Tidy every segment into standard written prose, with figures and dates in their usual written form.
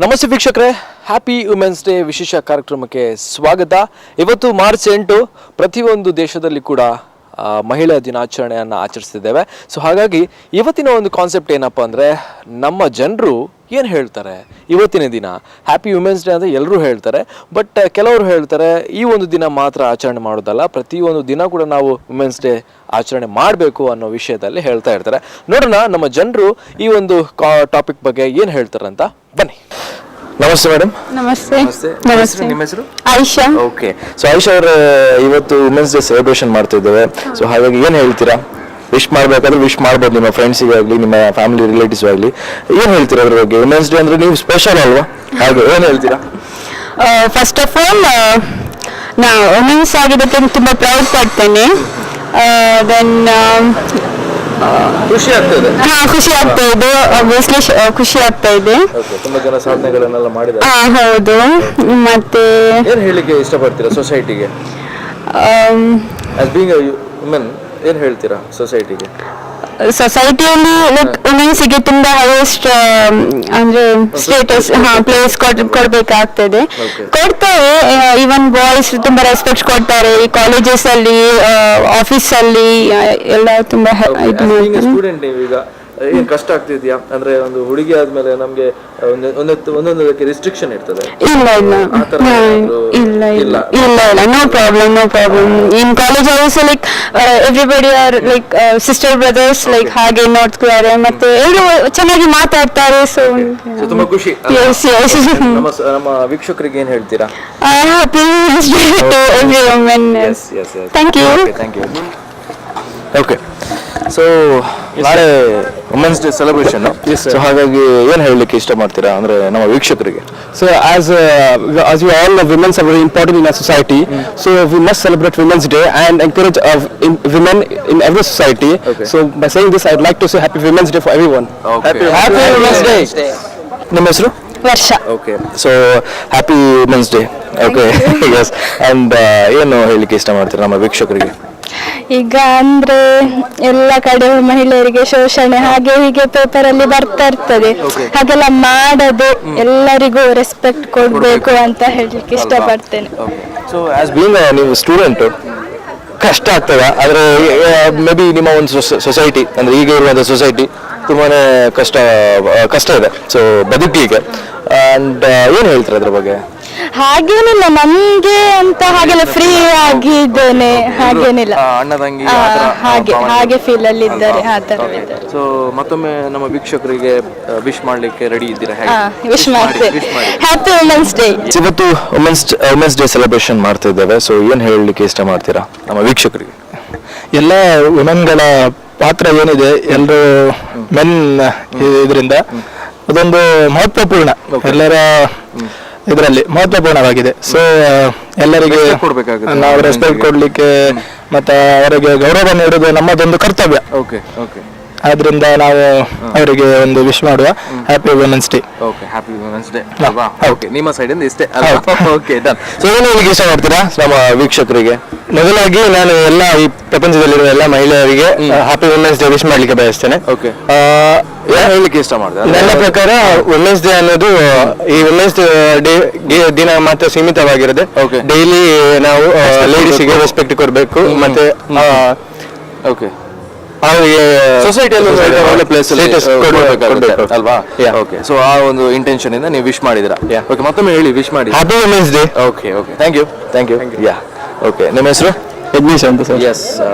ನಮಸ್ತೆ ವೀಕ್ಷಕರೇ, happy women's day ವಿಶೇಷ ಕಾರ್ಯಕ್ರಮಕ್ಕೆ ಸ್ವಾಗತ. ಇವತ್ತು ಮಾರ್ಚ್ 8 ಪ್ರತಿಯೊಂದು ದೇಶದಲ್ಲಿ ಕೂಡ ಮಹಿಳಾ ದಿನಾಚರಣೆಯನ್ನು ಆಚರಿಸ್ತಿದ್ದೇವೆ. ಸೊ ಹಾಗಾಗಿ ಇವತ್ತಿನ ಒಂದು ಕಾನ್ಸೆಪ್ಟ್ ಏನಪ್ಪ ಅಂದರೆ, ನಮ್ಮ ಜನರು ಏನು ಹೇಳ್ತಾರೆ ಇವತ್ತಿನ ದಿನ ಹ್ಯಾಪಿ ವುಮೆನ್ಸ್ ಡೇ ಅಂತ ಎಲ್ಲರೂ ಹೇಳ್ತಾರೆ. ಬಟ್ ಕೆಲವರು ಹೇಳ್ತಾರೆ ಈ ಒಂದು ದಿನ ಮಾತ್ರ ಆಚರಣೆ ಮಾಡೋದಲ್ಲ, ಪ್ರತಿಯೊಂದು ದಿನ ಕೂಡ ನಾವು ವುಮೆನ್ಸ್ ಡೇ ಆಚರಣೆ ಮಾಡಬೇಕು ಅನ್ನೋ ವಿಷಯದಲ್ಲಿ ಹೇಳ್ತಾ ಇರ್ತಾರೆ. ನೋಡೋಣ ನಮ್ಮ ಜನರು ಈ ಒಂದು ಟಾಪಿಕ್ ಬಗ್ಗೆ ಏನು ಹೇಳ್ತಾರೆ ಅಂತ. ಬನ್ನಿ. ನಮಸ್ತೆ ಮೇಡಮ್. ನಮಸ್ತೆ. ನಮಸ್ತೆ. ನಿಮ್ಮ ಹೆಸರು? ಆಯಿಷಾ. ಓಕೆ. ಸೊ ಆಯಿಷಾ ಅವರ ಇವತ್ತು ವುಮೆನ್ಸ್ ಡೇ ಸೆಲೆಬ್ರೇಷನ್ ಮಾಡ್ತಾ ಇದ್ದೇವೆ. ಸೊ ಹಾಗಾಗಿ ಏನು ಹೇಳ್ತೀರಾ? ವಿಶ್ ಮಾಡಬೇಕಾದ್ರೆ ವಿಶ್ ಮಾಡ್ಬೋದು, ನಿಮ್ಮ ಫ್ರೆಂಡ್ಸಿಗೆ ಆಗಲಿ, ನಿಮ್ಮ ಫ್ಯಾಮಿಲಿ ರಿಲೇಟಿವ್ಸ್ ಆಗಲಿ. ಏನು ಹೇಳ್ತೀರಾ ಅದ್ರ ಬಗ್ಗೆ? ವುಮೆನ್ಸ್ ಡೇ ಅಂದರೆ ನೀವು ಸ್ಪೆಷಲ್ ಅಲ್ವಾ, ಹಾಗೆ ಏನು ಹೇಳ್ತೀರಾ? ಫಸ್ಟ್ ಆಫ್ ಆಲ್ ನಾ ವುಮೆನ್ಸ್ ಆಗಿದ್ದಕ್ಕೆ ತುಂಬ ಪ್ರೌಡ್ ಪಡ್ತೇನೆ. ದೆನ್ ಖುಷಿ ಆಗ್ತದೆ. ಖುಷಿ ಆಗ್ತಾ ಇದೆ, ಆಬ್ವಿಯಸ್ಲಿ ಖುಷಿ ಆಗ್ತಾ ಇದೆ. ತುಂಬಾ ಜನ ಸಾಧನೆಗಳನ್ನೆಲ್ಲ ಮಾಡಿದ್ದಾರೆ. ಹೌದು. ಮತ್ತೆ ಏನು ಹೇಳಿಕ್ಕೆ ಇಷ್ಟಪಡ್ತೀರಾ ಸೊಸೈಟಿಗೆ? ಆಸ್ ಬೀಯಿಂಗ್ ಎ ವುಮೆನ್ ಏನು ಹೇಳ್ತೀರಾ ಸೊಸೈಟಿಗೆ? ಸೊಸೈಟಿಯಲ್ಲಿ ಲೈಕ್ ವುಮೆನ್ಸ್ಗೆ ತುಂಬಾ ಹೈಯೆಸ್ಟ್ ಅಂದ್ರೆ ಸ್ಟೇಟಸ್ ಪ್ಲೇಸ್ ಕೊಡ್ಬೇಕಾಗ್ತದೆ. ಕೊಡ್ತಾರೆ. ಈವನ್ ಬಾಯ್ಸ್ ತುಂಬಾ ರೆಸ್ಪೆಕ್ಟ್ ಕೊಡ್ತಾರೆ. ಈ ಕಾಲೇಜಸ್ ಅಲ್ಲಿ, ಆಫೀಸ್ ಅಲ್ಲಿ ಎಲ್ಲ ತುಂಬಾ ಇದು ಮಾಡ್ತಾರೆ. ಸ್ಟೂಡೆಂಟ್ ನೀವೀಗ ಏನು ಕಷ್ಟ ಆಗ್ತಿದ್ಯಾ ಅಂದ್ರೆ, ಒಂದು ಹುಡುಗಿ ಆದ್ಮೇಲೆ ನಮ್ಗೆ ಒಂದೊಂದಕ್ಕೆ ರಿಸ್ಟ್ರಿಕ್ಷನ್ ಇರ್ತದೆ? ಇಲ್ಲ ಇಲ್ಲ ಇಲ್ಲ ಇಲ್ಲ ಇಲ್ಲ ಇಲ್ಲ, no problem, no problem. In college also like everybody are like sister brothers like ಹಾಗೆ ನೋಡ್ತಾರೆ. ಮತ್ತೆ ಎಲ್ಲರೂ ಚೆನ್ನಾಗಿ ಮಾತಾಡ್ತಾರೆ. ಸೊ ತುಂಬಾ ಖುಷಿ. Yes yes. ನಮ್ಮ ವೀಕ್ಷಕರಿಗೆ ಏನು ಹೇಳ್ತೀರಾ? Happy women's day to every women. Thank you. Thank you. Okay. So ನಾಳೆ ವುಮೆನ್ಸ್ ಡೇ ಸೆಲೆಬ್ರೇಷನ್, ಸೊ ಹಾಗಾಗಿ ಏನು ಹೇಳಲಿಕ್ಕೆ ಇಷ್ಟ ಮಾಡ್ತೀರಾ ಅಂದ್ರೆ ನಮ್ಮ ವೀಕ್ಷಕರಿಗೆ? So as we all know, women are very important in our society. So we must celebrate Women's Day and encourage women in every society. So by saying this, I'd like to say Happy Women's Day for everyone. Happy Women's Day. ನಿಮ್ಮ ಹೆಸರು? ವರ್ಷ. Okay. So happy women's day. Okay. Yes. And ಏನು ಹೇಳಲಿಕ್ಕೆ ಇಷ್ಟ ಮಾಡ್ತೀರಾ ನಮ್ಮ ವೀಕ್ಷಕರಿಗೆ? ಈಗ ಅಂದ್ರೆ ಎಲ್ಲ ಕಡೆ ಮಹಿಳೆಯರಿಗೆ ಶೋಷಣೆ ಹಾಗೆ ಹೀಗೆ ಪೇಪರ್ ಅಲ್ಲಿ ಬರ್ತಾ ಇರ್ತದೆ. ಹಾಗೆಲ್ಲ ಮಾಡದೆ ಎಲ್ಲರಿಗೂ ರೆಸ್ಪೆಕ್ಟ್ ಕೊಡ್ಬೇಕು ಅಂತ ಹೇಳಲಿಕ್ಕೆ ಇಷ್ಟಪಡ್ತೇನೆ. ಸೊ ಆಸ್ ಬೀಯಿಂಗ್ ನೀವು ಸ್ಟೂಡೆಂಟ್ ಕಷ್ಟ ಆಗ್ತದ, ಆದ್ರೆ ಮೇ ಬಿ ನಿಮ್ಮ ಒಂದು ಸೊಸೈಟಿ ಅಂದ್ರೆ ಈಗ ಇರುವಂತ ಸೊಸೈಟಿ ತುಂಬಾನೇ ಕಷ್ಟ ಇದೆ ಸೊ ಬದುಕಲಿಕ್ಕೆ. ಅಂಡ್ ಏನು ಹೇಳ್ತಾರೆ ಅದ್ರ ಬಗ್ಗೆ? ಹಾಗೇನಿಲ್ಲ, ನಮ್ಗೆ ಅಂತ ಹಾಗೆಲ್ಲ ಫ್ರೀ ಆಗಿದ್ದೇನೆ, ಹಾಗೇನಿಲ್ಲ. ಅಣ್ಣ ತಂಗಿ ಹಾಗೆ ಫೀಲ್ ಅಲ್ಲಿ ಇದ್ದಾರೆ, ಆ ತರ. ಸೊ ಮತ್ತೊಮ್ಮೆ ನಮ್ಮ ವೀಕ್ಷಕರಿಗೆ ವಿಶ್ ಮಾಡ್ಲಿಕ್ಕೆ ರೆಡಿ ಇದ್ದೀರಾ? ವಿಶ್ ಮಾಡ್ತೇವೆ. Happy women's day. ಇವತ್ತು ವುಮೆನ್ಸ್ ಡೇ ಸೆಲೆಬ್ರೇಷನ್ ಮಾಡ್ತಾ ಇದ್ದೇವೆ. ಸೊ ಏನ್ ಹೇಳಲಿಕ್ಕೆ ಇಷ್ಟ ಮಾಡ್ತೀರಾ ನಮ್ಮ ವೀಕ್ಷಕರಿಗೆ? ಎಲ್ಲ ವುಮೆನ್ಗಳ ಪಾತ್ರ ಏನಿದೆ, ಎಲ್ಲರೂ ಮೆನ್ ಇದರಿಂದ ಅದೊಂದು ಮಹತ್ವಪೂರ್ಣ, ಎಲ್ಲರ ಇದರಲ್ಲಿ ಮಹತ್ವಪೂರ್ಣವಾಗಿದೆ. ಸೊ ಎಲ್ಲರಿಗೆ ನಾವು ರೆಸ್ಪೆಕ್ಟ್ ಕೊಡ್ಲಿಕ್ಕೆ ಮತ್ತೆ ಅವರಿಗೆ ಗೌರವ ನೀಡುವುದು ನಮ್ಮದೊಂದು ಕರ್ತವ್ಯ. ಆದ್ರಿಂದ ನಾವು ಅವರಿಗೆ ಒಂದು ವಿಶ್ ಮಾಡುವ. Happy women's day. Okay, happy women's day. Okay, ನಿಮ್ಮ ಸೈಡ್ ಇಂದ ಇಷ್ಟೇ. Okay, done. ಸೊ ಏನು ಹೇಳಿಕ್ಕೆ ಇಷ್ಟ ಮಾಡ್ತೀರಾ ನಮ್ಮ ವೀಕ್ಷಕರಿಗೆ? ಮೊದಲಾಗಿ ನಾನು ಎಲ್ಲ ಈ ಪ್ರಪಂಚದಲ್ಲಿರುವ ಎಲ್ಲ ಮಹಿಳೆಯರಿಗೆ ಹ್ಯಾಪಿ ವುಮೆನ್ಸ್ ಡೇ ವಿಶ್ ಮಾಡ್ಲಿಕ್ಕೆ ಬಯಸ್ತೇನೆ. ಓಕೆ, ಏನು ಹೇಳಲಿಕ್ಕೆ ಇಷ್ಟ ಮಾಡ್ತಾರೆ? ನನ್ನ ಪ್ರಕಾರ ವುಮೆನ್ಸ್ ಡೇ ಅನ್ನೋದು ಈ ವುಮೆನ್ಸ್ ಡೇ ದಿನ ಮಾತ್ರ ಸೀಮಿತವಾಗಿರದೆ ಡೈಲಿ ನಾವು ಲೇಡೀಸ್ಗೆ ರೆಸ್ಪೆಕ್ಟ್ ಕೊಡಬೇಕು. ಮತ್ತೆ ಓಕೆ, ಸೊಸೈಟಿಯಲ್ಲಿ ಒಳ್ಳೆ ಪ್ಲೇಸ್ ಅಲ್ವಾ? ಓಕೆ, ಸೊ ಆ ಒಂದು ಇಂಟೆನ್ಷನ್ ಇಂದ ನೀವು ವಿಶ್ ಮಾಡಿದಿರಾ? ಓಕೆ, ಮತ್ತೊಮ್ಮೆ ಹೇಳಿ ವಿಶ್ ಮಾಡಿ. Happy women's day. Okay okay, thank you. Yeah, okay. ನಿಮ್ಮ ಹೆಸರು? ಯಜ್ಞೇಶ್ ಅಂತ ಸರ್. ಎಸ್.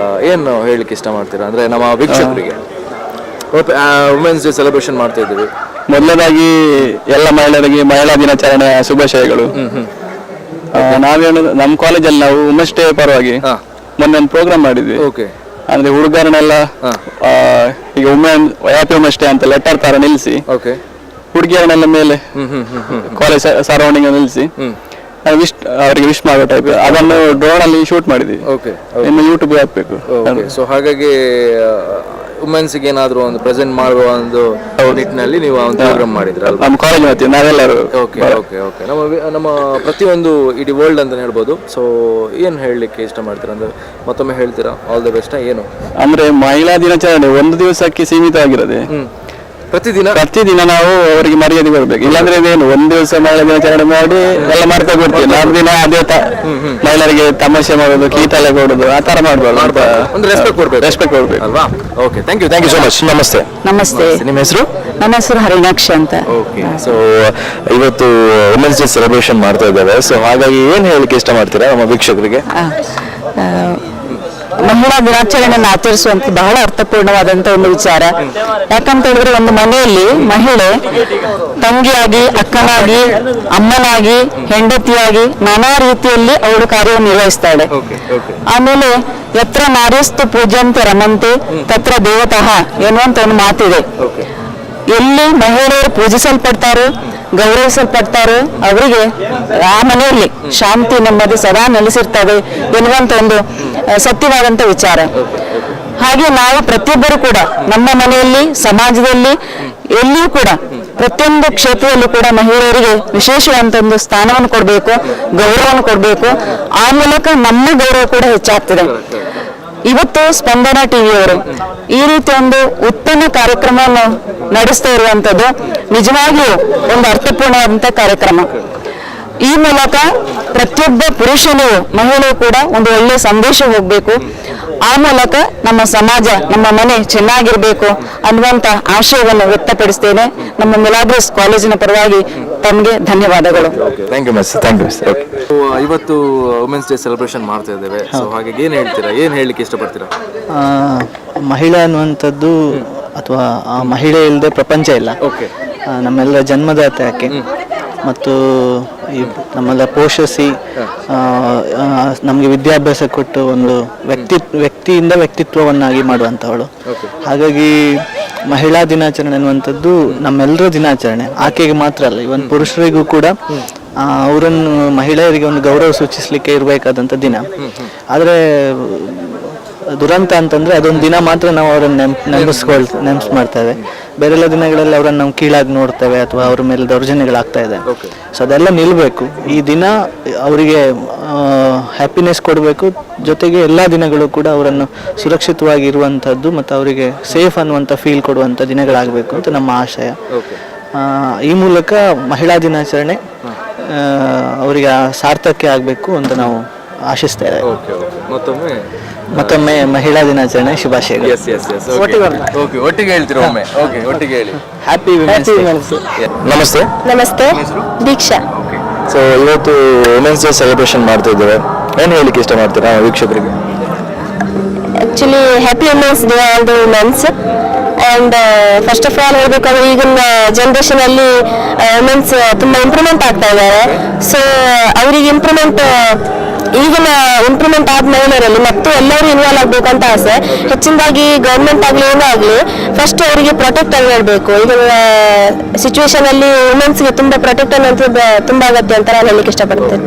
ಏನು ಹೇಳಲಿಕ್ಕೆ ಇಷ್ಟ ಮಾಡ್ತೀರಾ ಅಂದ್ರೆ ನಮ್ಮ ವೀಕ್ಷಕರಿಗೆ? ವುಮೆನ್ಸ್ ಡೇ ಸೆಲೆಬ್ರೇಷನ್ ಮಾಡ್ತಾ ಇದ್ದೀವಿ. ಮೊದಲನೇದಾಗಿ ಎಲ್ಲ ಮಹಿಳೆಯರಿಗೆ ಮಹಿಳಾ ದಿನಾಚರಣೆಯ ಶುಭಾಶಯಗಳು. ನಾವೇನು ನಮ್ಮ ಕಾಲೇಜಲ್ಲಿ ನಾವು ವುಮೆನ್ಸ್ ಡೇ ಪರವಾಗಿ ಮೊನ್ನೆ ಒಂದು ಪ್ರೋಗ್ರಾಮ್ ಮಾಡಿದ್ವಿ. ಓಕೆ, ಅಂದ್ರೆ ಹುಡುಗರನ್ನೆಲ್ಲ ಈಗ ಹ್ಯಾಪಿ ವುಮೆನ್ಸ್ ಡೇ ಅಂತ ಲೆಟರ್ ತರ ನಿಲ್ಲಿಸಿ ಹುಡುಗಿಯರನ್ನೆಲ್ಲ ಮೇಲೆ ಕಾಲೇಜ್ ಸರೌಂಡಿಂಗ್ ನಿಲ್ಲಿಸಿ ಅವರಿಗೆ ವಿಶ್ ಮಾಡೋ ಟೈಪ್ ಅದನ್ನು ಡ್ರೋನ್ ಅಲ್ಲಿ ಶೂಟ್ ಮಾಡಿದ್ವಿ. ಇನ್ನು ಯೂಟ್ಯೂಬ್ ಹಾಕ್ಬೇಕು. ಸೊ ಹಾಗಾಗಿ ವುಮೆನ್ಸ್ಗೆ ಏನಾದ್ರು ಒಂದು ಪ್ರೆಸೆಂಟ್ ಮಾಡುವ ಒಂದು ನಿಟ್ಟಿನಲ್ಲಿ ನೀವು ಒಂದು ಪ್ರೋಗ್ರಾಮ್ ಮಾಡಿದ್ರಲ್ಲ ನಮ್ಮ ಕಾಲೇಜ್ ಮತ್ತೆ ನಾವೆಲ್ಲರೂ? Okay okay okay. ನಮ್ಮ ಪ್ರತಿಯೊಂದು ಇಡೀ ವರ್ಲ್ಡ್ ಅಂತ ಹೇಳ್ಬೋದು. ಸೊ ಏನು ಹೇಳಲಿಕ್ಕೆ ಇಷ್ಟ ಮಾಡ್ತೀರಾ ಅಂದ್ರೆ ಮತ್ತೊಮ್ಮೆ ಹೇಳ್ತೀರಾ? All the best. ಏನು ಅಂದ್ರೆ ಮಹಿಳಾ ದಿನಾಚರಣೆ ಒಂದು ದಿವಸಕ್ಕೆ ಸೀಮಿತವಾಗಿರದೆ ಪ್ರತಿದಿನ ನಾವು ಅವರಿಗೆ ಮರ್ಯಾದೆ ಕೊಡ್ಬೇಕು. ಇಲ್ಲಾಂದ್ರೆ ಇದೇನು ಒಂದ್ ದಿವಸ ಮಹಿಳಾ ದಿನಾಚರಣೆ ಮಾಡಿ ಎಲ್ಲ ಮಾಡ್ತಾ ಕೊಡ್ತೀವಿ, ನಾಲ್ಕು ದಿನ ಅದೇ ಮಹಿಳೆಯರಿಗೆ ತಮಾಷೆ ಮಾಡೋದು, ಕೀತಲೆ ಕೊಡೋದು ಆ ತರ ಮಾಡ್ಬಾರ್ದು. ರೆಸ್ಪೆಕ್ಟ್ ಕೊಡ್ಬೇಕು ಅಲ್ವಾ? Okay, thank you so much. ನಮಸ್ತೆ. ನಮಸ್ತೆ. ನಿಮ್ಮ ಹೆಸರು? ನನ್ನ ಹೆಸರು ಹರಿಣಾಕ್ಷ ಅಂತ. ಓಕೆ, ಸೊ ಇವತ್ತು ವುಮೆನ್ಸ್ ಡೇ ಸೆಲೆಬ್ರೇಷನ್ ಮಾಡ್ತಾ ಇದ್ದೇವೆ. ಸೊ ಹಾಗಾಗಿ ಏನ್ ಹೇಳಿಕ್ಕೆ ಇಷ್ಟ ಮಾಡ್ತೀರಾ ನಮ್ಮ ವೀಕ್ಷಕರಿಗೆ? ಮಹಿಳಾ ದಿನಾಚರಣೆಯನ್ನು ಆಚರಿಸುವಂತ ಬಹಳ ಅರ್ಥಪೂರ್ಣವಾದಂತ ಒಂದು ವಿಚಾರ. ಯಾಕಂತ ಹೇಳಿದ್ರೆ ಒಂದು ಮನೆಯಲ್ಲಿ ಮಹಿಳೆ ತಂಗಿಯಾಗಿ, ಅಕ್ಕನಾಗಿ, ಅಮ್ಮನಾಗಿ, ಹೆಂಡತಿಯಾಗಿ ನಾನಾ ರೀತಿಯಲ್ಲಿ ಅವಳು ಕಾರ್ಯನಿರ್ವಹಿಸ್ತಾಳೆ. ಆಮೇಲೆ ಯತ್ರ ನಾರ್ಯಸ್ತು ಪೂಜ್ಯಂತೆ ರಮಂತೆ ತತ್ರ ದೇವತಃ ಎನ್ನುವಂತ ಒಂದು ಮಾತಿದೆ. ಎಲ್ಲಿ ಮಹಿಳೆಯರು ಪೂಜಿಸಲ್ಪಡ್ತಾರೋ, ಗೌರವಿಸಲ್ಪಡ್ತಾರೋ ಅವರಿಗೆ ಆ ಮನೆಯಲ್ಲಿ ಶಾಂತಿ, ನೆಮ್ಮದಿ ಸದಾ ನೆಲೆಸಿರ್ತವೆ ಎನ್ನುವಂತ ಒಂದು ಸತ್ಯವಾದಂತ ವಿಚಾರ. ಹಾಗೆ ನಾವು ಪ್ರತಿಯೊಬ್ಬರು ಕೂಡ ನಮ್ಮ ಮನೆಯಲ್ಲಿ, ಸಮಾಜದಲ್ಲಿ, ಎಲ್ಲಿಯೂ ಕೂಡ ಪ್ರತಿಯೊಂದು ಕ್ಷೇತ್ರದಲ್ಲೂ ಕೂಡ ಮಹಿಳೆಯರಿಗೆ ವಿಶೇಷವಾದಂತ ಒಂದು ಸ್ಥಾನವನ್ನು ಕೊಡಬೇಕು, ಗೌರವವನ್ನು ಕೊಡಬೇಕು. ಆ ಮೂಲಕ ನಮ್ಮ ಗೌರವ ಕೂಡ ಹೆಚ್ಚಾಗ್ತದೆ. ಇವತ್ತು ಸ್ಪಂದನ ಟಿವಿಯವರು ಈ ರೀತಿ ಒಂದು ಉತ್ತಮ ಕಾರ್ಯಕ್ರಮವನ್ನು ನಡೆಸ್ತಾ ಇರುವಂತದ್ದು ನಿಜವಾಗಿಯೂ ಒಂದು ಅರ್ಥಪೂರ್ಣವಾದಂತಹ ಕಾರ್ಯಕ್ರಮ. ಈ ಮೂಲಕ ಪ್ರತಿಯೊಬ್ಬ ಪುರುಷನಿಗೂ, ಮಹಿಳೆಯೂ ಕೂಡ ಒಂದು ಒಳ್ಳೆಯ ಸಂದೇಶ ಹೋಗ್ಬೇಕು. ಆ ಮೂಲಕ ನಮ್ಮ ಸಮಾಜ, ನಮ್ಮ ಮನೆ ಚೆನ್ನಾಗಿರ್ಬೇಕು ಅನ್ನುವಂತ ಆಶಯವನ್ನು ವ್ಯಕ್ತಪಡಿಸ್ತೇನೆ. ನಮ್ಮ ಮಿಲಾಗ್ರಿಸ್ ಕಾಲೇಜಿನ ಪರವಾಗಿ ತಮಗೆ ಧನ್ಯವಾದಗಳು. Thank you miss. ಇವತ್ತು ವುಮೆನ್ಸ್ ಡೇ ಸೆಲೆಬ್ರೇಷನ್ ಮಾಡ್ತಾ ಇದ್ದೇವೆ. ಸೊ ಹಾಗಾಗಿ ಏನ್ ಹೇಳ್ತೀರಾ, ಏನ್ ಹೇಳಲಿಕ್ಕೆ ಇಷ್ಟಪಡ್ತೀರಾ? ಮಹಿಳೆ ಅನ್ನುವಂಥದ್ದು ಅಥವಾ ಮಹಿಳೆ ಇಲ್ಲದೆ ಪ್ರಪಂಚ ಇಲ್ಲ. ನಮ್ಮೆಲ್ಲ ಜನ್ಮದಾತ ಆಕೆ, ಮತ್ತು ನಮ್ಮೆಲ್ಲ ಪೋಷಿಸಿ ನಮಗೆ ವಿದ್ಯಾಭ್ಯಾಸ ಕೊಟ್ಟು ಒಂದು ವ್ಯಕ್ತಿಯಿಂದ ವ್ಯಕ್ತಿತ್ವವನ್ನಾಗಿ ಮಾಡುವಂಥವಳು. ಹಾಗಾಗಿ ಮಹಿಳಾ ದಿನಾಚರಣೆ ಅನ್ನುವಂಥದ್ದು ನಮ್ಮೆಲ್ಲರ ದಿನಾಚರಣೆ. ಆಕೆಗೆ ಮಾತ್ರ ಅಲ್ಲ, ಇವನ್ ಪುರುಷರಿಗೂ ಕೂಡ ಅವರನ್ನು, ಮಹಿಳೆಯರಿಗೆ ಒಂದು ಗೌರವ ಸೂಚಿಸಲಿಕ್ಕೆ ಇರಬೇಕಾದಂಥ ದಿನ. ಆದರೆ ದುರಂತ ಅಂತಂದ್ರೆ ಅದೊಂದು ದಿನ ಮಾತ್ರ ನಾವು ಅವರನ್ನು ನೆನಪು ಮಾಡ್ತೇವೆ. ಬೇರೆಲ್ಲ ದಿನಗಳಲ್ಲಿ ಅವರನ್ನು ನಾವು ಕೀಳಾಗಿ ನೋಡ್ತೇವೆ ಅಥವಾ ಅವ್ರ ಮೇಲೆ ದೌರ್ಜನ್ಯಗಳಾಗ್ತಾ ಇದೆ. ಸೊ ಅದೆಲ್ಲ ನಿಲ್ಲಬೇಕು. ಈ ದಿನ ಅವರಿಗೆ ಹ್ಯಾಪಿನೆಸ್ ಕೊಡಬೇಕು, ಜೊತೆಗೆ ಎಲ್ಲ ದಿನಗಳು ಕೂಡ ಅವರನ್ನು ಸುರಕ್ಷಿತವಾಗಿ ಇರುವಂಥದ್ದು ಮತ್ತು ಅವರಿಗೆ ಸೇಫ್ ಅನ್ನುವಂಥ ಫೀಲ್ ಕೊಡುವಂಥ ದಿನಗಳಾಗಬೇಕು ಅಂತ ನಮ್ಮ ಆಶಯ. ಈ ಮೂಲಕ ಮಹಿಳಾ ದಿನಾಚರಣೆ ಅವರಿಗೆ ಸಾರ್ಥಕ್ಕೆ ಆಗಬೇಕು ಅಂತ ನಾವು ಆಶಿಸ್ತಾ ಇದ್ದೇವೆ. ಮತ್ತೊಮ್ಮೆ ಮಹಿಳಾ ದಿನಾಚರಣೆ ಶುಭಾಶಯಗಳು. ಒಟ್ಟಿಗೆ ಹೇಳ್ತೀರಾ? ಒಟ್ಟಿಗೆ ಹೇಳಿ. Happy women's day. ನಮಸ್ತೆ. ನಮಸ್ತೆ, ದೀಕ್ಷಾ. ಸೊ ಇವತ್ತು ವುಮೆನ್ಸ್ ಡೇ ಸೆಲೆಬ್ರೇಷನ್ ಮಾಡ್ತಾ ಇದ್ದೇವೆ. ಏನು ಹೇಳಲಿಕ್ಕೆ ಇಷ್ಟ ಮಾಡ್ತೀರಾ ವೀಕ್ಷಕರಿಗೆ? Actually happy women's day all the women's. And first of all ಹೇಳ್ಬೇಕಾದ್ರೆ ಈಗಿನ ಜನ್ರೇಷನ್ ಅಲ್ಲಿ ವುಮೆನ್ಸ್ ತುಂಬಾ ಇಂಪ್ರೂವ್ಮೆಂಟ್ ಆಗ್ತಾ ಇದ್ದಾರೆ. ಸೊ ಅವರಿಗೆ ಈಗಿನ ಇಂಪ್ರೂವ್ಮೆಂಟ್ ಆದ ಮಹಿಳೆಯರಲ್ಲಿ ಮತ್ತು ಎಲ್ಲರೂ ಇನ್ವಾಲ್ವ್ ಆಗ್ಬೇಕಂತ ಆಸೆ. ಹೆಚ್ಚಿನದಾಗಿ ಗೌರ್ಮೆಂಟ್ ಆಗಲಿ ಏನೋ ಆಗಲಿ ಫಸ್ಟ್ ಅವರಿಗೆ ಪ್ರೊಟೆಕ್ಟ್ ಆಗಿ ಹೇಳ್ಬೇಕು. ಈಗಿನ ಸಿಚುವೇಶನ್ ಅಲ್ಲಿ ವುಮೆನ್ಸ್ಗೆ ತುಂಬಾ ಪ್ರೊಟೆಕ್ಟ್ ಅನ್ನೋದು ತುಂಬಾ ಅಗತ್ಯ ಅಂತ ನಾನು ಹೇಳಲಿಕ್ಕೆ ಇಷ್ಟಪಡ್ತೇನೆ.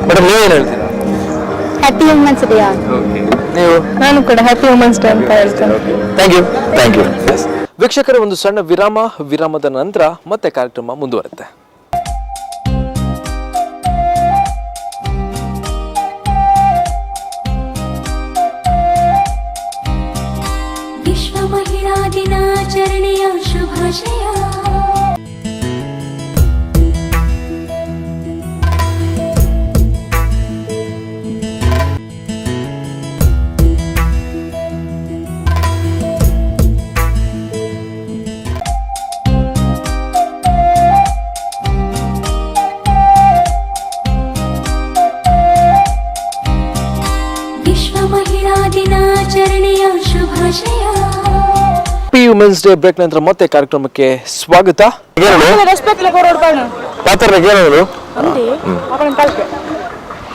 ಮೇಡಮ್, ನೀವೇನು ಹೇಳ್ತೀರಾ? Happy women's day. ನೀವು? ನಾನು ಕೂಡ ಹ್ಯಾಪಿ ವುಮೆನ್ಸ್ ಡೇ ಅಂತ ಹೇಳ್ತೇನೆ. Thank you. ವೀಕ್ಷಕರೇ, ಒಂದು ಸಣ್ಣ ವಿರಾಮದ ನಂತರ ಮತ್ತೆ ಕಾರ್ಯಕ್ರಮ ಮುಂದುವರುತ್ತೆ. ವಿಶ್ವ ಮಹಿಳಾ ದಿನಾಚರಣೆಯ ಶುಭಾಶಯ. ದಿನಾಚರಣೆಯ ಶುಭಾಶಯ. ವುಮೆನ್ಸ್ ಡೇ ಬ್ರೇಕ್ ನಂತರ ಮತ್ತೆ ಕಾರ್ಯಕ್ರಮಕ್ಕೆ ಸ್ವಾಗತ.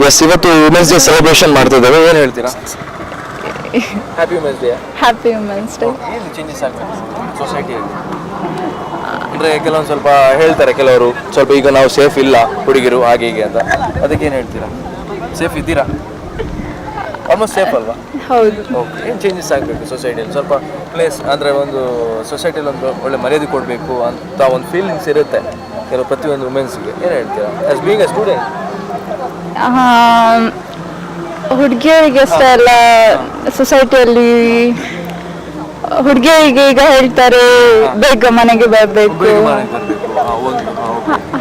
ಎಸ್, ಇವತ್ತು ವುಮೆನ್ಸ್ ಡೇ ಸೆಲೆಬ್ರೇಷನ್ ಮಾಡ್ತಾ ಇದ್ದೇವೆ. ಏನು ಹೇಳ್ತೀರಾ? Happy women's day. Happy women's day. ಏನು ಚೇಂಜಸ್ ಆಗ್ತದೆ ಸೊಸೈಟಿಯಲ್ಲಿ? ಅಂದರೆ ಕೆಲವೊಂದು ಸ್ವಲ್ಪ ಹೇಳ್ತಾರೆ, ಕೆಲವರು ಸ್ವಲ್ಪ ಈಗ ನಾವು ಸೇಫ್ ಇಲ್ಲ ಹುಡುಗಿರು ಹಾಗೆ ಹೀಗೆ ಅಂತ. ಅದಕ್ಕೆ ಏನು ಹೇಳ್ತೀರಾ? ಸೇಫ್ ಇದ್ದೀರಾ? ಆಲ್ಮೋಸ್ಟ್ ಸೇಫ್ ಅಲ್ವಾ? ಹೌದು. ಓಕೆ, ಏನು ಚೇಂಜಸ್ ಆಗಬೇಕು ಸೊಸೈಟಿಯಲ್ಲಿ? ಸ್ವಲ್ಪ ಪ್ಲೇಸ್ ಅಂದರೆ ಒಂದು ಸೊಸೈಟಿಯಲ್ಲಿ ಒಂದು ಒಳ್ಳೆ ಮರ್ಯಾದೆ ಕೊಡಬೇಕು ಅಂತ ಒಂದು ಫೀಲಿಂಗ್ಸ್ ಇರುತ್ತೆ ಕೆಲವು ಪ್ರತಿಯೊಂದು ವುಮೆನ್ಸ್ಗೆ. ಏನು ಹೇಳ್ತೀರಾ ಆಸ್ ಬೀಯಿಂಗ್ ಎ ಸ್ಟೂಡೆಂಟ್? ಹುಡುಗಿಯರಿಗೆ ಅಷ್ಟೇ ಅಲ್ಲ, ಸೊಸೈಟಿಯಲ್ಲಿ ಹುಡುಗಿಯರಿಗೆ ಈಗ ಹೇಳ್ತಾರೆ ಬೇಗ ಮನೆಗೆ ಬರ್ಬೇಕು, ಬೇಗ ಮನೆಗೆ ಬರ್ಬೇಕು.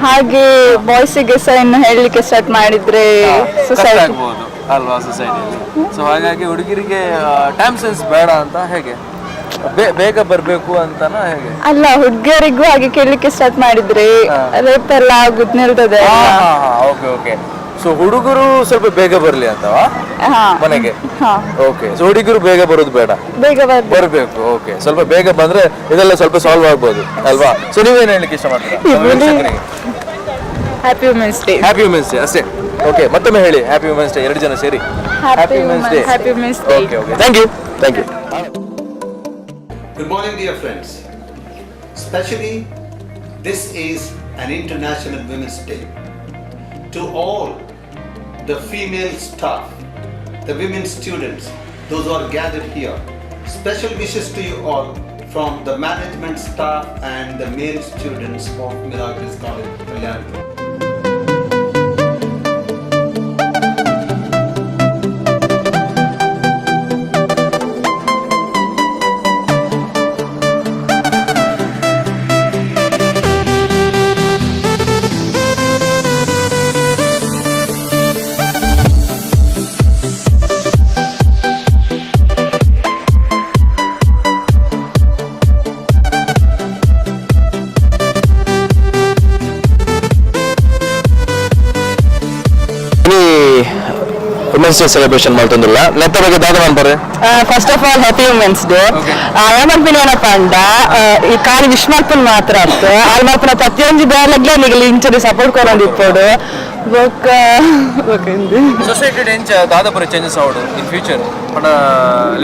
ಹಾಗೆ ಬಾಯ್ಸಿಗೆ ಸಹ ಇನ್ನು ಹೇಳಲಿಕ್ಕೆ ಸ್ಟಾರ್ಟ್ ಮಾಡಿದ್ರೆ ಸೊಸೈಟಿ ಆಗ್ಬೋದು ಅಲ್ವಾ ಸೊಸೈಟಿಯಲ್ಲಿ. ಸೊ ಹಾಗಾಗಿ ಹುಡುಗಿರಿಗೆ ಟೈಮ್ ಸೆನ್ಸ್ ಬೇಡ ಅಂತ ಹೇಗೆ ಬೇಗ ಬರ್ಬೇಕು ಅಂತನಾ ಹೇಗೆ? ಅಲ್ಲ, ಹುಡುಗಿಯರಿಗೂ ಹಾಗೆ ಕೇಳಲಿಕ್ಕೆ ಸ್ಟಾರ್ಟ್ ಮಾಡಿದ್ರೆ ರೇಪ್ ಎಲ್ಲ ಆಗುದ್ ನಿಲ್ತದೆ. Okay okay. ಸೊ ಹುಡುಗರು ಸ್ವಲ್ಪ ಬೇಗ ಬರ್ಲಿ ಅಂತವಾ ಮನೆಗೆ? ಓಕೆ. ಸೊ ಹುಡುಗರು ಬೇಗ ಬರೋದು ಬೇಡ, ಬೇಗ ಬರ್ಬೇಕು. ಓಕೆ, ಸ್ವಲ್ಪ ಬೇಗ ಬಂದ್ರೆ ಇದೆಲ್ಲ ಸ್ವಲ್ಪ ಸಾಲ್ವ್ ಆಗ್ಬೋದು ಅಲ್ವಾ? ಸೊ ನೀವೇನ್ ಹೇಳಲಿಕ್ಕೆ ಇಷ್ಟ ಮಾಡ್ತೀರಾ? Happy women's day. Happy women's day ಅಷ್ಟೇ. ಓಕೆ, ಮತ್ತೊಮ್ಮೆ ಹೇಳಿ ಹ್ಯಾಪಿ ವುಮೆನ್ಸ್ ಡೇ, ಎರಡು ಜನ ಸೇರಿ happy women's day. Happy women's day. Okay okay, thank you thank you. Good morning, dear friends. Especially, this is an International Women's Day. To all the female staff, the women students, those who are gathered here, special wishes to you all from the management staff and the male students of Miracles College, Mahileyara. Women's day celebration ಮಾಡ್ತಂದಿಲ್ಲ ನೆತ್ತ ಬಗ್ಗೆ ದಾದ ಮಾಡ್ತಾರೆ. First of all happy women's day. ಏಮನ್ಪಿನ ಏನಪ್ಪ ಅಂಡ ಈ ಕಾಲಿ ವಿಶ್ವನಾಥನ್ ಮಾತ್ರ ಆಯ್ತು ಆಲ್ಮಾಪನ ಪ್ರತಿಯೊಂದು ಬೇಲಗ್ಲೇ ನಿಗಲಿ ಇಂಚರಿ ಸಪೋರ್ಟ್ ಕೊರೊಂದಿಪ್ಪೋಡು ಬೊಕ್ಕ ಸೊಸೈಟಿ ಎಂಚ ದಾದಾಪುರ ಚೇಂಜಸ್ ಆವಡು ಇನ್ ಫ್ಯೂಚರ್ ಪಣ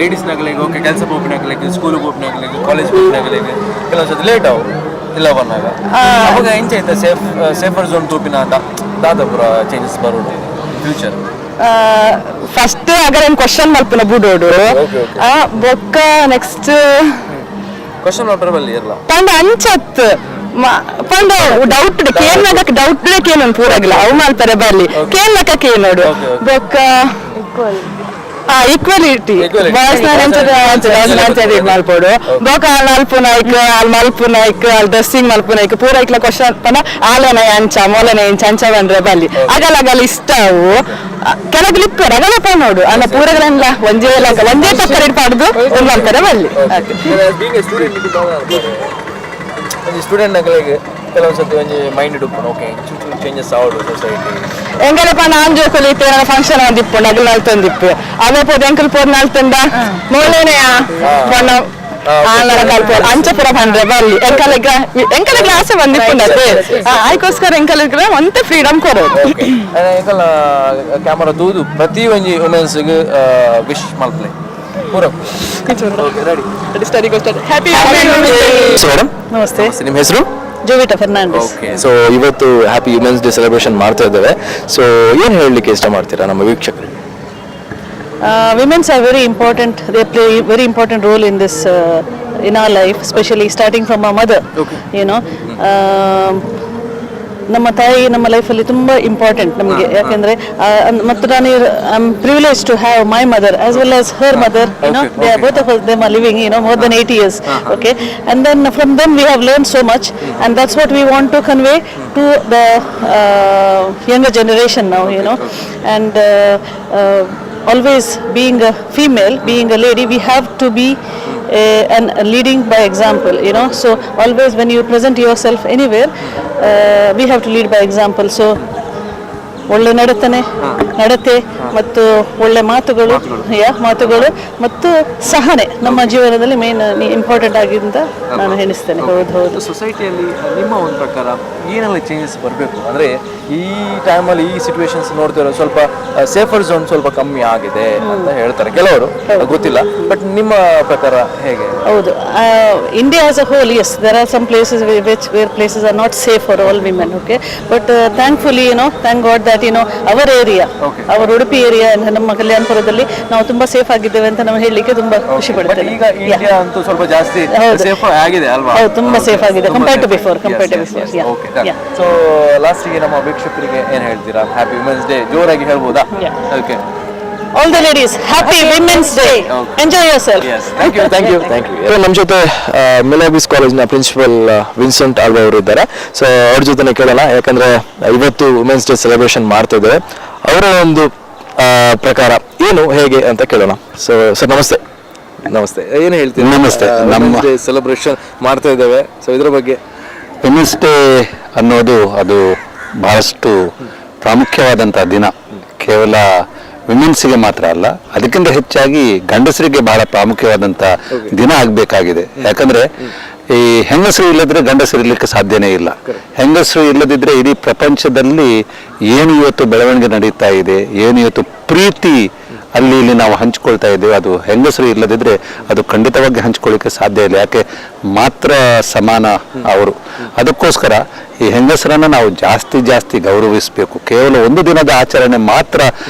ಲೇಡೀಸ್ ನಗಲಿಗೆ ಓಕೆ ಕೆಲಸ ಪೋಪಿನಾಗಲಿಗೆ ಸ್ಕೂಲ್ ಪೋಪಿನಾಗಲಿಗೆ ಕಾಲೇಜ್ ಪೋಪಿನಾಗಲಿಗೆ ಕೆಲವೊಂದ್ಸತಿ ಲೇಟ್ ಅವು ಇಲ್ಲ ಬಂದಾಗ ಅವಾಗ ಎಂಚ ಐತೆ ಸೇಫರ್ ಝೋನ್ ತೋಪಿನ ದಾದಾಪುರ ಚೇಂಜಸ್ ಬರೋದು ಫ್ಯೂಚರ್. ಫಸ್ಟ್ ಅಗರ್ ಏನ್ ಕ್ವಶನ್ ಮಲ್ಪನ ಬುಡೋಡು ಬೊಕ್ಕ ನೆಕ್ಸ್ಟ್ ಕ್ವಶನ್ ವಾಟರ್ ಬಲ್ಲಿ ಇರಲ್ಲ ಪಂಡ ಅಂಚತ್ ಪಂಡ ಡೌಟ್ ಕೇಳ್ನಾಗ ಡೌಟ್ ಕೇಳೋನು ಪೂರಾಗಿಲ್ಲ ಅವು ಮಾಡ್ತಾರೆ ಬರ್ಲಿ ಕೇಳ್ನಾಕ ಕೇಳೋಡು ಬೊಕ್ಕ ಈಕ್ವಾಲಿಟಿ ಬಾಯ್ಸ್ ಮಲ್ಪೋಡು ಬೊಕ ಮಲ್ಪು ನಾಯ್ಕ ಮಲ್ಪು ನಾಯ್ಕ ಡ್ರೆಸ್ಸಿಂಗ್ ಮಲ್ಪು ನಾಯ್ಕ ಪೂರ ಇಕ್ಲ ಕ್ವಶನ್ ಪನ ಆಲನೆ ಅಂಚ ಮೊಲನೆ ಇಂಚ ಅಂಚ ಬಂದ್ರೆ ಬಲ್ಲಿ ಆಗಲ್ಲ ಆಗಲ್ಲ ಇಷ್ಟ ಅವು ಕೆಳಗೆ ಲಿಪ್ಪರ್ ಆಗಲ್ಲಪ್ಪ ನೋಡು ಅನ್ನ ಪೂರಗಳೆಲ್ಲ ಒಂದೇ ಪಕ್ಕ ರೆಡಿ ಪಾಡ್ದು ಒಂದು ಮಾಡ್ತಾರೆ ಬಲ್ಲಿ ಸ್ಟೂಡೆಂಟ್ ನಗಲಿಗೆ ಕೆಲವೊಂದ್ಸತಿ ಒಂಜಿ ಮೈಂಡ್ ಇಡುಪ್ಪು ಓಕೆ ಚೇಂಜಸ್ ಆವಡು ಸೊಸೈಟಿ ಎಂಗಲಪ್ಪ ನಾನ್ ಜೋಕುಲಿತ್ತೆ ನನ್ನ ಫಂಕ್ಷನ್ ಒಂದಿಪ್ಪು ನಗಲ್ ನಾಲ್ತೊಂದಿಪ್ಪು ಅವೇ ಪೋದು ಎಂಕಲ್ ಪೋದ್ ನಾಲ್ತಂದ ಮೊಳ್ಳೆನೆಯ ಬಣ್ಣ ಆನರ ಕಲ್ಪೋದು ಅಂಚ ಪುರ ಬಂದ್ರೆ ಬರ್ಲಿ ಎಂಕಲಿಗೆ ಆಸೆ ಬಂದಿಪ್ಪುಂಡತ್ತೆ ಆಯ್ಕೋಸ್ಕರ ಎಂಕಲಿಗೆ ಒಂತೆ ಫ್ರೀಡಮ್ ಕೊರೋದು ಎಂಕಲ್ ಕ್ಯಾಮರಾ ತೂದು ಪ್ರತಿ ಒಂಜಿ ವುಮೆನ್ಸ್ಗೆ ವಿಶ್ ಮಲ್ಪಲೆ ಪೂರ ರೆಡಿ ಸ್ಟಡಿ ಹ್ಯಾಪಿ ಮೇಡಮ್ ನಮಸ್ತೆ. ನಿಮ್ಮ ಹೆಸರು? ಜೋವಿಟಾ ಫರ್ನಾಂಡಿಸ್. ಓಕೆ. ಸೊ ಇವತ್ತು ಹ್ಯಾಪಿ ವುಮೆನ್ಸ್ ಡೇ ಸೆಲೆಬ್ರೇಷನ್ ಮಾಡ್ತಾ ಇದ್ದೇವೆ. ಸೊ ಏನು ಹೇಳಲಿಕ್ಕೆ ಇಷ್ಟ ಮಾಡ್ತೀರಾ ನಮ್ಮ ವೀಕ್ಷಕರಿಗೆ? Women are very important. They play a very important role in this, in our life, especially starting from our mother. Okay. You know, ನಮ್ಮ ತಾಯಿ ನಮ್ಮ ಲೈಫಲ್ಲಿ ತುಂಬ ಇಂಪಾರ್ಟೆಂಟ್ ನಮಗೆ ಯಾಕೆಂದರೆ ಮತ್ತು ನಾನು I am privilege to have my mother as well as her mother they are both of them are living more than 80 years. Okay, and then from them we have learned so much, and that's what we want to convey to the younger generation now, and always being a female, being a lady, we have to be and leading by example, so always when you present yourself anywhere, we have to lead by example. So ಒಳ್ಳೆ ನಡತೆ ಮತ್ತು ಒಳ್ಳೆ ಮಾತುಗಳು ಮತ್ತು ಸಹನೆ ನಮ್ಮ ಜೀವನದಲ್ಲಿ main important ಆಗಿಂದ ನಾನು ಎಣಿಸ್ತೇನೆ. ಹೌದು. ಸೊಸೈಟಿಯಲ್ಲಿ ನಿಮ್ಮ ಒಂದು ಪ್ರಕಾರ ಏನೆಲ್ಲ ಚೇಂಜಸ್ ಬರಬೇಕು ಅಂದರೆ ಈ ಟೈಮಲ್ಲಿ ಈ ಸಿಚುವೇಶನ್ಸ್ ನೋಡ್ತಿರೋ ಸ್ವಲ್ಪ ಸೇಫರ್ ಝೋನ್ ಸ್ವಲ್ಪ ಕಮ್ಮಿ ಆಗಿದೆ ಅಂತ ಹೇಳ್ತಾರೆ ಕೆಲವರು, ಗೊತ್ತಿಲ್ಲ, ಬಟ್ ನಿಮ್ಮ ಪ್ರಕಾರ ಹೇಗೆ? ಹೌದು, India as a whole, yes, there are some places where places are not safe for all women. Okay, but thankfully thank god that our area, our Udupi area, ನಮ್ಮ ಕಲ್ಯಾಣಪುರದಲ್ಲಿ ನಾವು ತುಂಬಾ ಸೇಫ್ ಆಗಿದ್ದೇವೆ ಅಂತ ನಾವು ಹೇಳಲಿಕ್ಕೆ ತುಂಬಾ ಖುಷಿ ಪಡ್ತೇವೆ. ಈಗ ಇಂಡಿಯಾ ಅಂತೂ ಸ್ವಲ್ಪ ಜಾಸ್ತಿ ಸೇಫ್ ಆಗಿದೆ ಅಲ್ವಾ? ಹೌದು, ತುಂಬಾ ಸೇಫ್ ಆಗಿದೆ ಕಂಪೇರ್ ಟು ಬಿಫೋರ್. ಸೊ ಲಾಸ್ಟಿಗೆ ನಮ್ಮ ವೀಕ್ಷಕರಿಗೆ ಏನು ಹೇಳ್ತೀರಾ? ಹ್ಯಾಪಿ ವುಮೆನ್ಸ್ ಡೇ ಜೋರಾಗಿ ಹೇಳ್ಬೋದಾ? Okay. all the ladies, happy Women's Day. Enjoy yourself. Thank you. ನಮ್ಮ ಜೊತೆ ಮಿಲಾಬಿಸ್ ಕಾಲೇಜ್ನ ಪ್ರಿನ್ಸಿಪಲ್ ವಿನ್ಸೆಂಟ್ ಆಲ್ವಾ ಅವರು ಇದ್ದಾರೆ. ಸೊ ಅವ್ರ ಜೊತೆ ಕೇಳೋಣ, ಯಾಕಂದ್ರೆ ಇವತ್ತು ವುಮೆನ್ಸ್ ಡೇ ಸೆಲೆಬ್ರೇಷನ್ ಮಾಡ್ತಾ ಇದ್ದೇವೆ. ಅವರ ಒಂದು ಪ್ರಕಾರ ಏನು ಹೇಗೆ ಅಂತ ಕೇಳೋಣ. ಸೊ ಸರ್ ನಮಸ್ತೆ. ನಮಸ್ತೆ, ಏನು ಹೇಳ್ತೀವಿ? ನಮಸ್ತೆ. ನಮ್ಮ ಡೇ ಸೆಲೆಬ್ರೇಷನ್ ಮಾಡ್ತಾ ಇದ್ದೇವೆ. ಸೊ ಇದ್ರ ಬಗ್ಗೆ ವುಮೆನ್ಸ್ ಡೇ ಅನ್ನೋದು ಅದು ಬಹಳಷ್ಟು ಪ್ರಾಮುಖ್ಯವಾದಂಥ ದಿನ. ಕೇವಲ ವಿಮೆನ್ಸ್ಗೆ ಮಾತ್ರ ಅಲ್ಲ, ಅದಕ್ಕಿಂತ ಹೆಚ್ಚಾಗಿ ಗಂಡಸರಿಗೆ ಬಹಳ ಪ್ರಾಮುಖ್ಯವಾದಂಥ ದಿನ ಆಗಬೇಕಾಗಿದೆ. ಯಾಕಂದ್ರೆ ಈ ಹೆಂಗಸರು ಇಲ್ಲದ್ರೆ ಗಂಡಸರು ಇರ್ಲಿಕ್ಕೆ ಸಾಧ್ಯನೇ ಇಲ್ಲ. ಹೆಂಗಸರು ಇಲ್ಲದಿದ್ರೆ ಇಡೀ ಪ್ರಪಂಚದಲ್ಲಿ ಏನು ಇವತ್ತು ಬೆಳವಣಿಗೆ ನಡೀತಾ ಇದೆ, ಏನು ಇವತ್ತು ಪ್ರೀತಿ ಅಲ್ಲಿ ಇಲ್ಲಿ ನಾವು ಹಂಚ್ಕೊಳ್ತಾ ಇದ್ದೇವೆ, ಅದು ಹೆಂಗಸರು ಇಲ್ಲದಿದ್ರೆ ಅದು ಖಂಡಿತವಾಗಿ ಹಂಚ್ಕೊಳ್ಳಿಕ್ಕೆ ಸಾಧ್ಯ ಇಲ್ಲ. ಯಾಕೆ ಮಾತ್ರ ಸಮಾನ ಅವರು. ಅದಕ್ಕೋಸ್ಕರ ಈ ಹೆಂಗಸರನ್ನು ನಾವು ಜಾಸ್ತಿ ಗೌರವಿಸಬೇಕು. ಕೇವಲ ಒಂದು ದಿನದ ಆಚರಣೆ ಮಾತ್ರ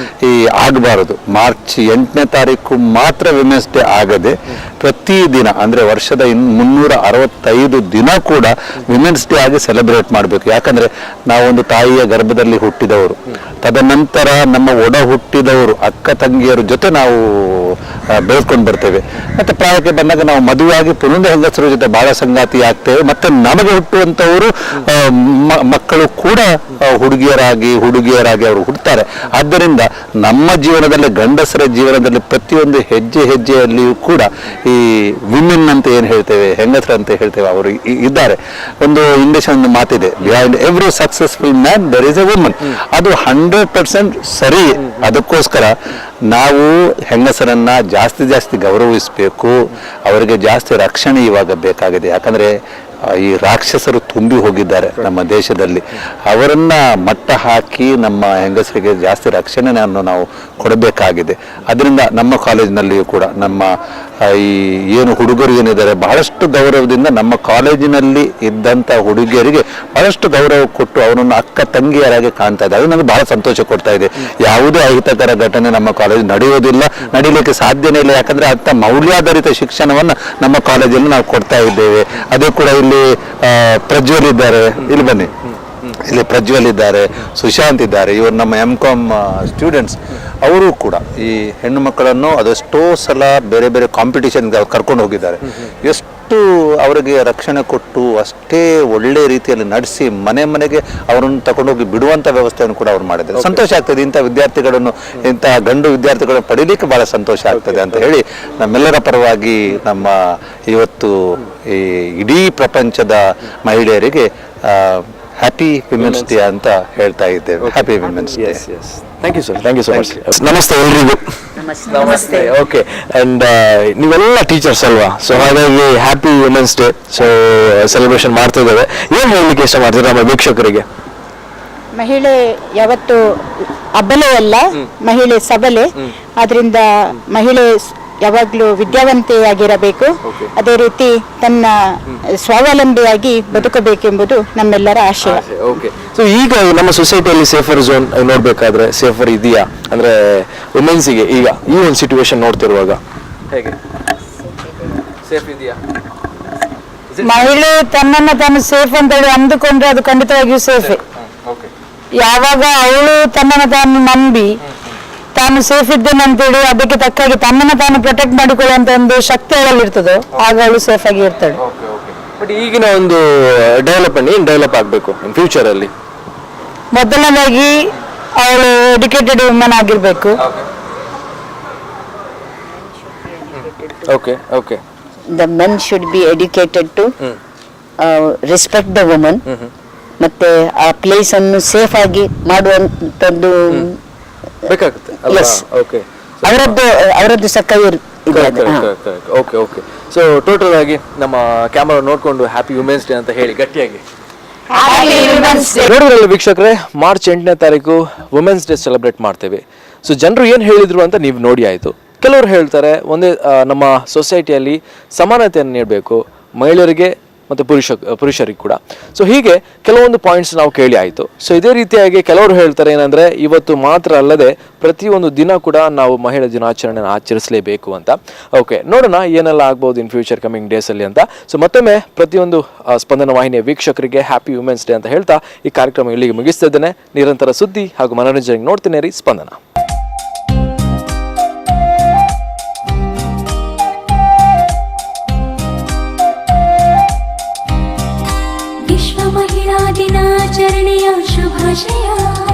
ಈ ಆಗಬಾರದು. ಮಾರ್ಚ್ 8ನೇ ತಾರೀಕು ಮಾತ್ರ ವಿಮೆನ್ಸ್ ಡೇ ಆಗದೆ ಪ್ರತಿ ದಿನ ಅಂದ್ರೆ ವರ್ಷದ 365 ದಿನ ಕೂಡ ವಿಮೆನ್ಸ್ ಡೇ ಆಗಿ ಸೆಲೆಬ್ರೇಟ್ ಮಾಡಬೇಕು. ಯಾಕಂದ್ರೆ ನಾವೊಂದು ತಾಯಿಯ ಗರ್ಭದಲ್ಲಿ ಹುಟ್ಟಿದವರು, ತದನಂತರ ನಮ್ಮ ಒಡ ಹುಟ್ಟಿದವರು ಅಕ್ಕ ತಂಗಿಯರ ಜೊತೆ ನಾವು ಬೆಳೆಸ್ಕೊಂಡು ಬರ್ತೇವೆ. ಮತ್ತೆ ಪ್ರಾಯಕ್ಕೆ ಬಂದಾಗ ನಾವು ಮದುವೆಯಾಗಿ ಪುನಃ ಹೆಂಗಸರ ಜೊತೆ ಬಾಳ ಸಂಗಾತಿ ಆಗ್ತೇವೆ. ಮತ್ತೆ ನಮಗೆ ಹುಟ್ಟುವಂತವರು ಮಕ್ಕಳು ಕೂಡ ಹುಡುಗಿಯರಾಗಿ ಅವರು ಹುಡ್ತಾರೆ. ಆದ್ದರಿಂದ ನಮ್ಮ ಜೀವನದಲ್ಲಿ, ಗಂಡಸರ ಜೀವನದಲ್ಲಿ ಪ್ರತಿಯೊಂದು ಹೆಜ್ಜೆಯಲ್ಲಿಯೂ ಕೂಡ ಈ ವಿಮೆನ್ ಅಂತ ಏನು ಹೇಳ್ತೇವೆ, ಹೆಂಗಸರು ಅಂತ ಹೇಳ್ತೇವೆ, ಅವರು ಇದ್ದಾರೆ. ಒಂದು ಇಂಗ್ಲಿಷ್ ಒಂದು ಮಾತಿದೆ, behind every successful man there is a woman. ಅದು 100% ಸರಿ. ಅದಕ್ಕೋಸ್ಕರ ನಾವು ಹೆಂಗಸರನ್ನ ಜಾಸ್ತಿ ಗೌರವಿಸಬೇಕು. ಅವರಿಗೆ ಜಾಸ್ತಿ ರಕ್ಷಣೆ ಇವಾಗ ಬೇಕಾಗಿದೆ. ಯಾಕಂದ್ರೆ ಈ ರಾಕ್ಷಸರು ತುಂಬಿ ಹೋಗಿದ್ದಾರೆ ನಮ್ಮ ದೇಶದಲ್ಲಿ. ಅವರನ್ನ ಮಟ್ಟ ಹಾಕಿ ನಮ್ಮ ಹೆಂಗಸರಿಗೆ ಜಾಸ್ತಿ ರಕ್ಷಣೆಯನ್ನು ನಾವು ಕೊಡಬೇಕಾಗಿದೆ. ಅದರಿಂದ ನಮ್ಮ ಕಾಲೇಜಿನಲ್ಲಿಯೂ ಕೂಡ ನಮ್ಮ ಈ ಏನು ಹುಡುಗರು ಏನಿದ್ದಾರೆ ಬಹಳಷ್ಟು ಗೌರವದಿಂದ ನಮ್ಮ ಕಾಲೇಜಿನಲ್ಲಿ ಇದ್ದಂಥ ಹುಡುಗಿಯರಿಗೆ ಬಹಳಷ್ಟು ಗೌರವ ಕೊಟ್ಟು ಅವರನ್ನು ಅಕ್ಕ ತಂಗಿಯರಾಗಿ ಕಾಣ್ತಾ ಇದ್ದಾರೆ. ಅದು ನನಗೆ ಬಹಳ ಸಂತೋಷ ಕೊಡ್ತಾ ಇದೆ. ಯಾವುದೇ ಅಹಿತಕರ ಘಟನೆ ನಮ್ಮ ಕಾಲೇಜ್ ನಡೆಯೋದಿಲ್ಲ, ನಡೀಲಿಕ್ಕೆ ಸಾಧ್ಯನೇ ಇಲ್ಲ. ಯಾಕಂದ್ರೆ ಅಂಥ ಮೌಲ್ಯಾಧಾರಿತ ಶಿಕ್ಷಣವನ್ನು ನಮ್ಮ ಕಾಲೇಜಲ್ಲಿ ನಾವು ಕೊಡ್ತಾ ಇದ್ದೇವೆ. ಅದೇ ಕೂಡ ಇಲ್ಲಿ ಪ್ರಜ್ವಲ್ ಇದ್ದಾರೆ, ಇಲ್ಲಿ ಬನ್ನಿ, ಇಲ್ಲಿ ಪ್ರಜ್ವಲ್ ಇದ್ದಾರೆ, ಸುಶಾಂತ್ ಇದ್ದಾರೆ. ಇವರು ನಮ್ಮ M.Com ಸ್ಟೂಡೆಂಟ್ಸ್. ಅವರು ಕೂಡ ಈ ಹೆಣ್ಣು ಮಕ್ಕಳನ್ನು ಅದೆಷ್ಟೋ ಸಲ ಬೇರೆ ಕಾಂಪಿಟಿಷನ್ ಕರ್ಕೊಂಡು ಹೋಗಿದ್ದಾರೆ. ಎಷ್ಟು ಅವರಿಗೆ ರಕ್ಷಣೆ ಕೊಟ್ಟು ಅಷ್ಟೇ ಒಳ್ಳೆ ರೀತಿಯಲ್ಲಿ ನಡೆಸಿ ಮನೆಗೆ ಅವರನ್ನು ತಗೊಂಡೋಗಿ ಬಿಡುವಂಥ ವ್ಯವಸ್ಥೆಯನ್ನು ಕೂಡ ಅವ್ರು ಮಾಡಿದ್ದಾರೆ. ಸಂತೋಷ ಆಗ್ತದೆ. ಇಂಥ ವಿದ್ಯಾರ್ಥಿಗಳನ್ನು, ಇಂಥ ಗಂಡು ವಿದ್ಯಾರ್ಥಿಗಳನ್ನು ಪಡೀಲಿಕ್ಕೆ ಬಹಳ ಸಂತೋಷ ಆಗ್ತದೆ ಅಂತ ಹೇಳಿ ನಮ್ಮೆಲ್ಲರ ಪರವಾಗಿ ನಮ್ಮ ಇವತ್ತು ಈ ಇಡೀ ಪ್ರಪಂಚದ ಮಹಿಳೆಯರಿಗೆ ಹ್ಯಾಪಿ ವಿಮೆನ್ಸ್ ಡೇ ಅಂತ ಹೇಳ್ತಾ ಇದ್ದೇವೆ. Happy women's day. Thank you so much. ನಮಸ್ತೆ ಎಲ್ರಿಗೂ. ನಮಸ್ತೆ. ಓಕೆ, ಅಂಡ್ ನೀವೆಲ್ಲ ಟೀಚರ್ಸ್ ಅಲ್ವಾ? ಸೊ ಹಾಗಾಗಿ happy women's day so celebration ಮಾಡ್ತಾ ಇದ್ದೇವೆ. ಏನು ಹೇಳಲಿಕ್ಕೆ ಇಷ್ಟ ಮಾಡ್ತೀರಾ ನಮ್ಮ ವೀಕ್ಷಕರಿಗೆ? ಮಹಿಳೆ ಯಾವತ್ತು ಅಬಲೆ ಅಲ್ಲ, ಮಹಿಳೆ ಸಬಲೆ. ಆದ್ರಿಂದ ಮಹಿಳೆ ಯಾವಾಗಲೂ ವಿದ್ಯಾವಂತೆಯಾಗಿರಬೇಕು. ಅದೇ ರೀತಿ ತನ್ನ ಸ್ವಾವಲಂಬಿಯಾಗಿ ಬದುಕಬೇಕೆಂಬುದು ನಮ್ಮೆಲ್ಲರ ಆಶಯ. ಓಕೆ, ಸೊ ಈಗ ನಮ್ಮ ಸೊಸೈಟಿಯಲ್ಲಿ ಸೇಫರ್ ಝೋನ್ ನೋಡ್ಬೇಕಾದ್ರೆ ಸೇಫರ್ ಇದೆಯಾ ಅಂದ್ರೆ ವುಮೆನ್ಸಿಗೆ ಈಗ ಈ ಒಂದು ಸಿಚುವೇಶನ್ ನೋಡ್ತಿರುವಾಗ ಹೇಗೆ ಸೇಫ್ ಇದೆಯಾ? ಮಹಿಳೆ ತನ್ನನ್ನು ತಾನು ಸೇಫ್ ಅಂತ ಹೇಳಿ ಅಂದುಕೊಂಡ್ರೆ ಅದು ಖಂಡಿತವಾಗಿಯೂ ಸೇಫೆ. ಯಾವಾಗ ಅವಳು ತನ್ನನ್ನು ತಾನು ನಂಬಿ ತಾನು ಸೇಫ್ ಇದ್ದೇನೆ ಅಂತೇಳಿ ಅದಕ್ಕೆ ತಕ್ಕಾಗಿ ತನ್ನನ್ನು ತಾನು ಪ್ರೊಟೆಕ್ಟ್ ಮಾಡಿಕೊಳ್ಳುವಂತ ಒಂದು ಶಕ್ತಿ ಅವಳಲ್ಲಿರ್ತದೋ ಆಗ ಅವಳು ಸೇಫ್ ಆಗಿ ಇರ್ತಾಳೆ. ಬಟ್ ಈಗಿನ ಒಂದು ಡೆವಲಪ್ಮೆಂಟ್ ಏನು ಡೆವಲಪ್ ಆಗಬೇಕು ಇನ್ ಫ್ಯೂಚರ್ ಅಲ್ಲಿ? ಮೊದಲನೇದಾಗಿ ಅವಳು ಎಡ್ಯುಕೇಟೆಡ್ ವುಮನ್ ಆಗಿರ್ಬೇಕು. Okay okay The men should be educated to respect the woman. ಮತ್ತೆ ಆ ಪ್ಲೇಸ್ ಅನ್ನು ಸೇಫ್ ಆಗಿ ಮಾಡುವಂತದ್ದು ಬೇಕಾಗುತ್ತೆ. ಓಕೆ, ಅವರದ್ದು ಸಕ್ಕ ಓಕೆ ಓಕೆ. ಸೊ ಟೋಟಲ್ ಆಗಿ ನಮ್ಮ ಕ್ಯಾಮರಾ ನೋಡ್ಕೊಂಡು ಹ್ಯಾಪಿ ವುಮೆನ್ಸ್ ಡೇ ಅಂತ ಹೇಳಿ ಗಟ್ಟಿಯಾಗಿ ನೋಡಿದ್ರಲ್ಲ ವೀಕ್ಷಕರೇ, ಮಾರ್ಚ್ 8ನೇ ತಾರೀಕು ವುಮೆನ್ಸ್ ಡೇ ಸೆಲೆಬ್ರೇಟ್ ಮಾಡ್ತೇವೆ. ಸೊ ಜನರು ಏನು ಹೇಳಿದ್ರು ಅಂತ ನೀವು ನೋಡಿ ಆಯಿತು. ಕೆಲವರು ಹೇಳ್ತಾರೆ ಒಂದೇ ನಮ್ಮ ಸೊಸೈಟಿಯಲ್ಲಿ ಸಮಾನತೆಯನ್ನು ನೀಡಬೇಕು ಮಹಿಳೆಯರಿಗೆ ಮತ್ತು ಪುರುಷರಿಗೆ ಕೂಡ. ಸೊ ಹೀಗೆ ಕೆಲವೊಂದು ಪಾಯಿಂಟ್ಸ್ ನಾವು ಕೇಳಿ ಆಯಿತು. ಸೊ ಇದೇ ರೀತಿಯಾಗಿ ಕೆಲವರು ಹೇಳ್ತಾರೆ ಏನಂದರೆ ಇವತ್ತು ಮಾತ್ರ ಅಲ್ಲದೆ ಪ್ರತಿಯೊಂದು ದಿನ ಕೂಡ ನಾವು ಮಹಿಳಾ ದಿನಾಚರಣೆಯನ್ನು ಆಚರಿಸಲೇಬೇಕು ಅಂತ. ಓಕೆ, ನೋಡೋಣ ಏನೆಲ್ಲ ಆಗ್ಬೋದು ಇನ್ ಫ್ಯೂಚರ್ ಕಮಿಂಗ್ ಡೇಸಲ್ಲಿ ಅಂತ. ಸೊ ಮತ್ತೊಮ್ಮೆ ಪ್ರತಿಯೊಂದು ಸ್ಪಂದನ ವಾಹಿನಿಯ ವೀಕ್ಷಕರಿಗೆ ಹ್ಯಾಪಿ ವುಮೆನ್ಸ್ ಡೇ ಅಂತ ಹೇಳ್ತಾ ಈ ಕಾರ್ಯಕ್ರಮ ಇಲ್ಲಿಗೆ ಮುಗಿಸ್ತಾ ಇದ್ದೇನೆ. ನಿರಂತರ ಸುದ್ದಿ ಹಾಗೂ ಮನೋರಂಜನೆಗೆ ನೋಡ್ತೇನೆ ರೀ ಸ್ಪಂದನ. ಶುಭಾಶಯ